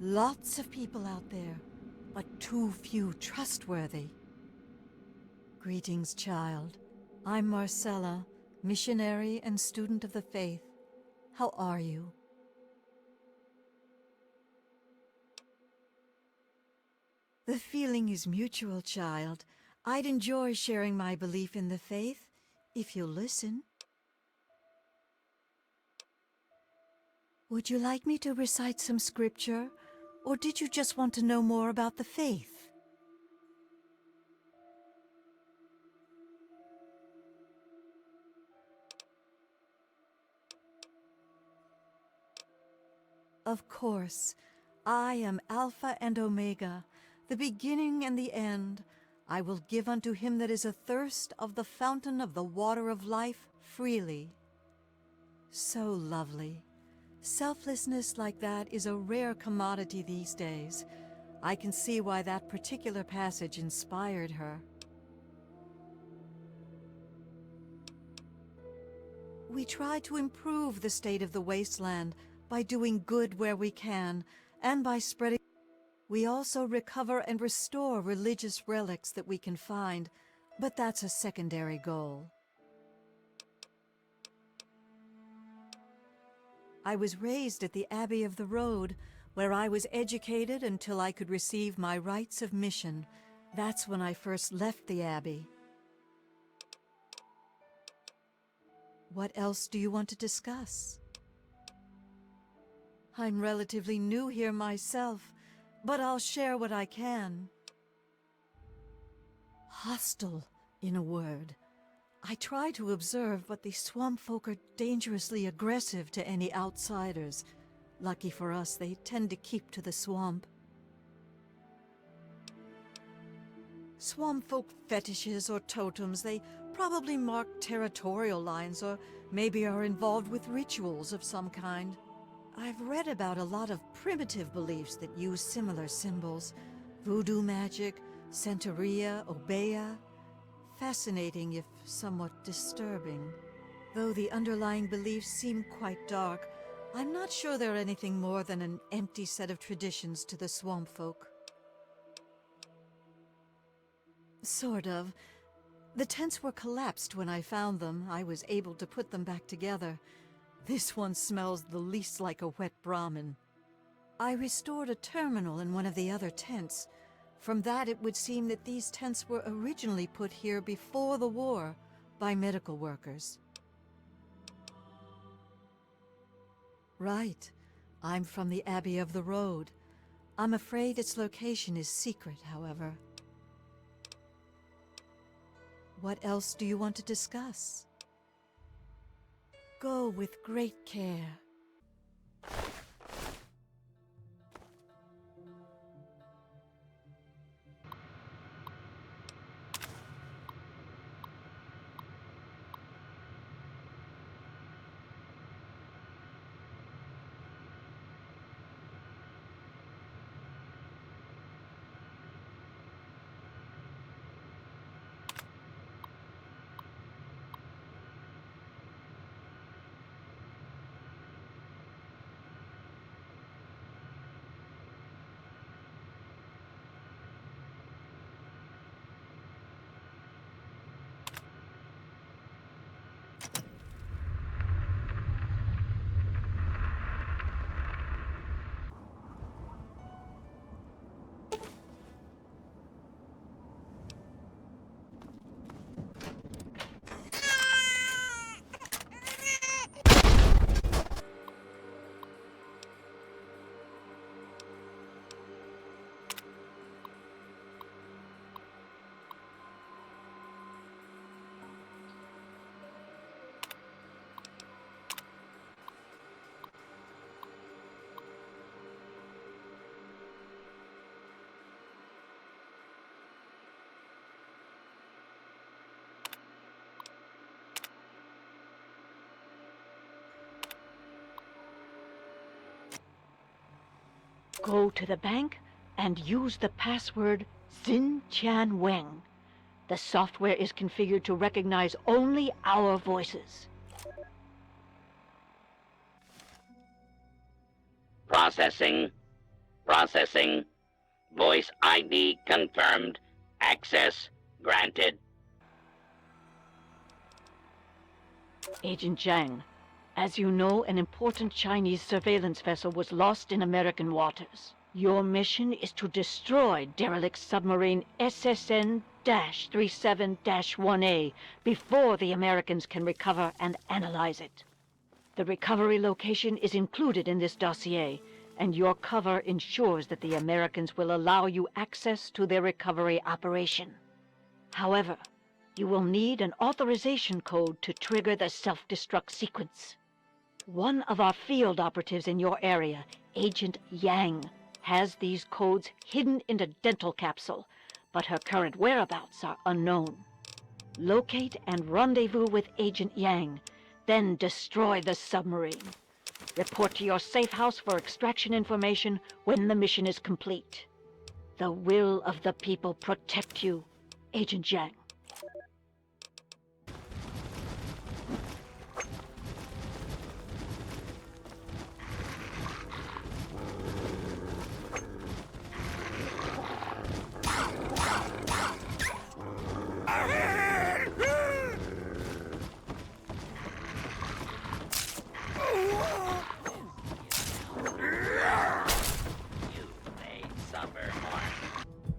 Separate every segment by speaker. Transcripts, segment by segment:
Speaker 1: Lots of people out there, but too few trustworthy. Greetings, child. I'm Marcella, missionary and student of the faith. How are you? The feeling is mutual, child. I'd enjoy sharing my belief in the faith, if you'll listen. Would you like me to recite some scripture, or did you just want to know more about the faith? Of course. I am Alpha and Omega, the beginning and the end. I will give unto him that is athirst of the fountain of the water of life freely. So lovely. Selflessness like that is a rare commodity these days. I can see why that particular passage inspired her. We try to improve the state of the wasteland by doing good where we can, and by spreading. We also recover and restore religious relics that we can find, but that's a secondary goal. I was raised at the Abbey of the Road, where I was educated until I could receive my rites of mission. That's when I first left the Abbey. What else do you want to discuss? I'm relatively new here myself, but I'll share what I can. Hostile, in a word. I try to observe, but the swamp folk are dangerously aggressive to any outsiders. Lucky for us, they tend to keep to the swamp. Swamp folk fetishes or totems, they probably mark territorial lines or maybe are involved with rituals of some kind. I've read about a lot of primitive beliefs that use similar symbols. Voodoo magic, Santeria, Obeah. Fascinating, if somewhat disturbing. Though the underlying beliefs seem quite dark, I'm not sure they're anything more than an empty set of traditions to the swamp folk. Sort of. The tents were collapsed when I found them. I was able to put them back together. This one smells the least like a wet Brahmin. I restored a terminal in one of the other tents. From that, it would seem that these tents were originally put here before the war by medical workers. Right. I'm from the Abbey of the Road. I'm afraid its location is secret, however. What else do you want to discuss? Go with great care.
Speaker 2: Go to the bank and use the password Xin Tian Weng. The software is configured to recognize only our voices.
Speaker 3: Processing. Processing. Voice ID confirmed. Access granted.
Speaker 2: Agent Zhang, as you know, an important Chinese surveillance vessel was lost in American waters. Your mission is to destroy derelict submarine SSN-37-1A before the Americans can recover and analyze it. The recovery location is included in this dossier, and your cover ensures that the Americans will allow you access to their recovery operation. However, you will need an authorization code to trigger the self-destruct sequence. One of our field operatives in your area, Agent Yang, has these codes hidden in a dental capsule, but her current whereabouts are unknown. Locate and rendezvous with Agent Yang, then destroy the submarine. Report to your safe house for extraction information when the mission is complete. The will of the people protect you, Agent Zhang.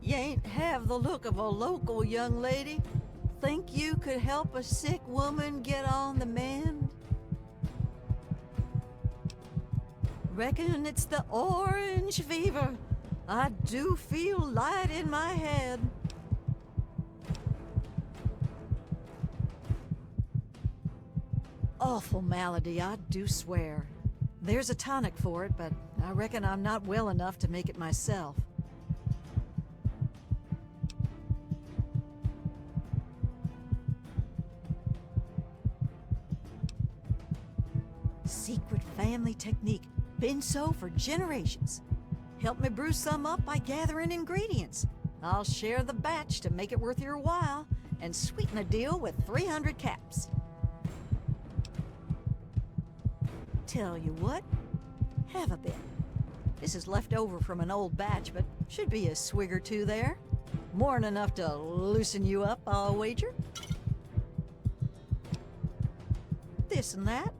Speaker 1: You ain't have the look of a local young lady. Think you could help a sick woman get on the mend? Reckon it's the orange fever. I do feel light in my head. Awful malady, I do swear. There's a tonic for it, but I reckon I'm not well enough to make it myself. Secret family technique. Been so for generations. Help me brew some up by gathering ingredients. I'll share the batch to make it worth your while, and sweeten the deal with 300 caps. Tell you what, have a bit. This is left over from an old batch, but should be a swig or two there. More'n enough to loosen you up, I'll wager. This and that.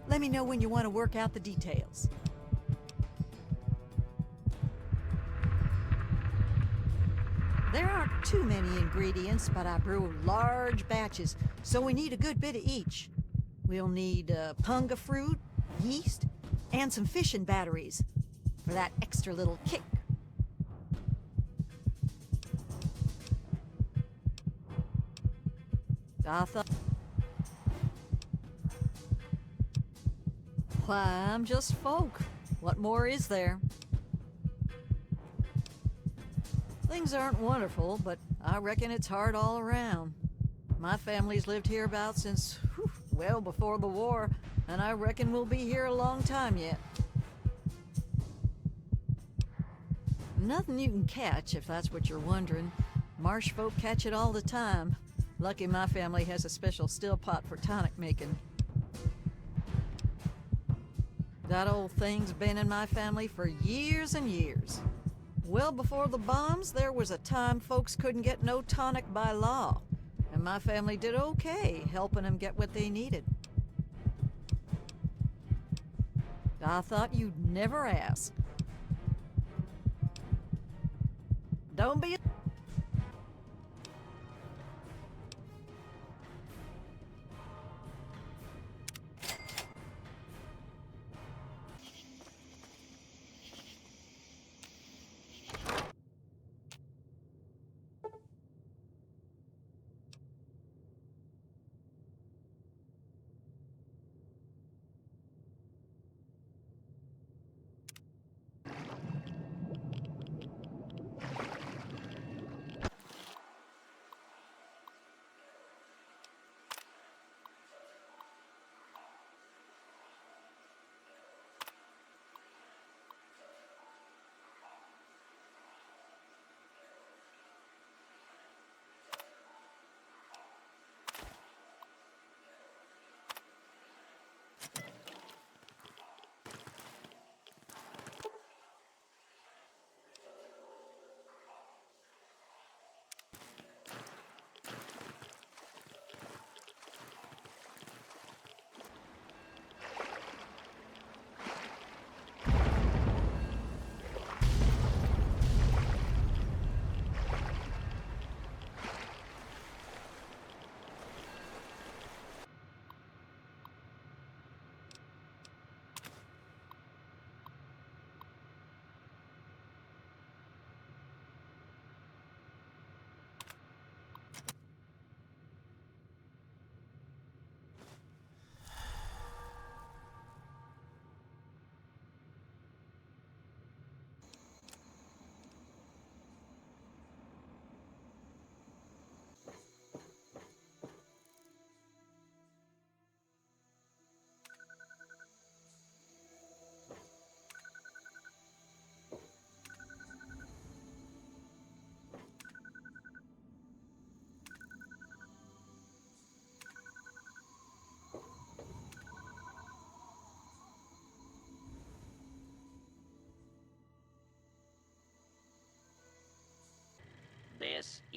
Speaker 1: Let me know when you want to work out the details. There aren't too many ingredients, but I brew large batches, so we need a good bit of each. We'll need punga fruit, yeast, and some fishing batteries for that extra little kick. I thought... Why, I'm just folk. What more is there? Things aren't wonderful, but I reckon it's hard all around. My family's lived hereabouts since, well before the war, and I reckon we'll be here a long time yet. Nothing you can catch, if that's what you're wondering. Marsh folk catch it all the time. Lucky my family has a special still pot for tonic making. That old thing's been in my family for years and years. Well before the bombs, there was a time folks couldn't get no tonic by law, and my family did okay helping them get what they needed. I thought you'd never ask. Don't be...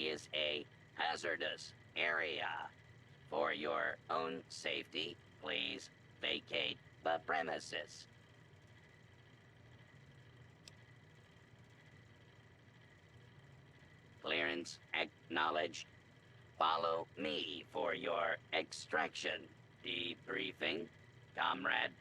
Speaker 3: is a hazardous area. For your own safety, please vacate the premises. Clearance acknowledged. Follow me for your extraction debriefing, comrade.